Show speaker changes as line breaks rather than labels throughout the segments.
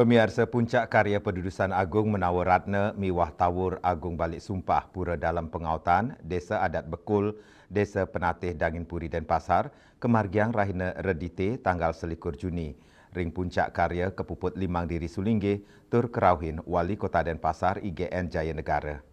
Pemirsa Puncak Karya Pendudusan Agung Menawa-Ratna Miwah Tawur Agung Balik Sumpah Pura dalam Pengautan, Desa Adat Bekul, Desa Penatih Danginpuri Denpasar, Kemargiang Rahina Redite tanggal 21 Juni. Ring Puncak Karya Kepuput Limang Diri Sulinggih, Tur Kerauhin Wali Kota Denpasar IGN Jaya Negara.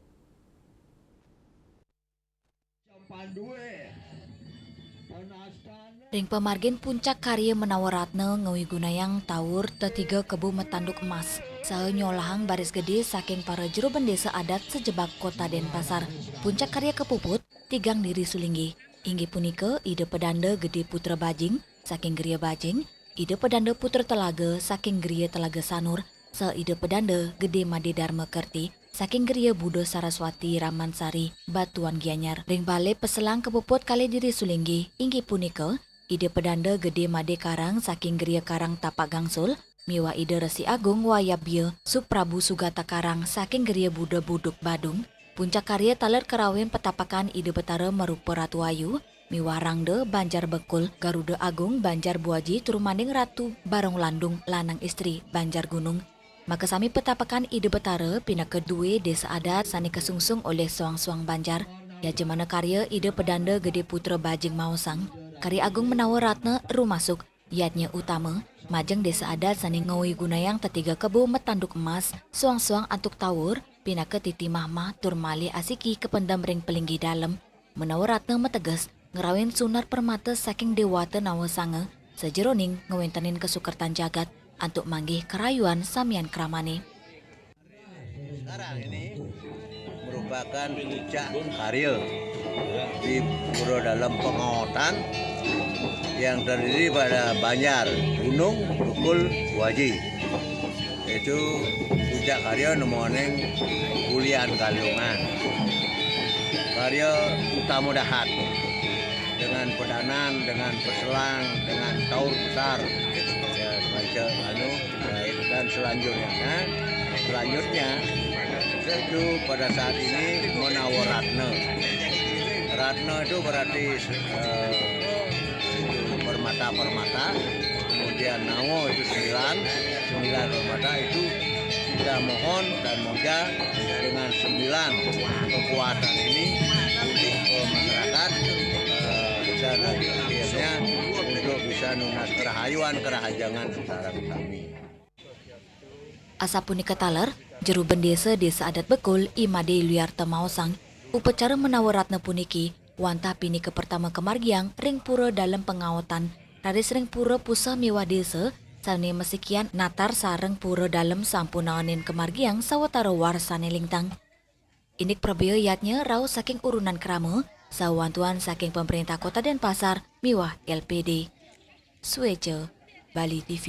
Ring pemargin Puncak Karya Menawa-Ratna ngawi gunayang tawur tetiga kebu metanduk emas. Saha nyolahang baris gede saking para juru bendesa adat sejebak kota Denpasar. Puncak Karya kepuput tigang diri Sulinggih. Inggih punika ide pedanda gede putra Bajing saking Geria Bajing, ide pedanda putra Telaga saking Geria Telaga Sanur, ide pedanda gede Made Dharma Kerti saking Geria Budo Saraswati Ramansari Batuan Gianyar. Ring bale peselang kepuput kali diri Sulinggih inggih punika ide pedanda gede Made Karang saking Geria Karang Tapak Gangsul, miwa ide Resi Agung Wayabya Suprabu Sugata Karang saking Geria Budo Buduk Badung. Puncak Karya taler kerawin petapakan ide betara merupa Ratu Ayu, miwa Rangde Banjar Bekul, Garuda Agung Banjar Buaji Turumanding Ratu Barong Landung Lanang Istri Banjar Gunung. Maka sami petapakan ide betara pina kedua desa adat sani kesungsung oleh suang-suang Banjar. Ya jemana karya ide pedanda gede putra Bajing Mausang. Karya Agung Menawa-Ratna rumasuk yatnya utama majeng desa adat sani ngawi gunayang tetiga kebu metanduk emas suang-suang antuk tawur pina ke titi mahmah turmali asiki kependam ring pelinggi dalam. Menawa-Ratna meteges ngerawin sunar permata saking dewata Nawasanga sejeroning ngewentanin kesukertan jagat antuk manggih kerayuan samian kramane.
Sekarang ini merupakan puncak karya di Pura dalam Pengautan yang terdiri pada Banjar, Gunung, Bekul, Buaji. Itu puncak karya nemoneng Kulian Galungan. Karya utama dahat dengan pedanan, dengan peselang, dengan taur besar. Dan selanjutnya itu pada saat ini Menawa-Ratna. Ratna itu berarti permata-permata, kemudian Nawa itu sembilan permata. Itu kita mohon dan moga dengan 9 kekuatan ini untuk masyarakat bisa akhirnya untuk bisa nunas kerahayuan kerahajangan secara kami.
Asapuni ketaler, jeru bendesa desa adat Bekul Imade Luyarta Mausang, upacara Menawa-Ratna puniki, wantah pini ke pertama kemargiang ring pura dalam Pengautan, raris ring pura pusah miwa desa, sani mesikian natar sareng pura dalam sampunawanin kemargiang sawatara warsane lingtang. Inik probio yatnya rau saking urunan krama, sawantuan saking pemerintah kota Denpasar, miwah LPD. Sueca, Bali TV.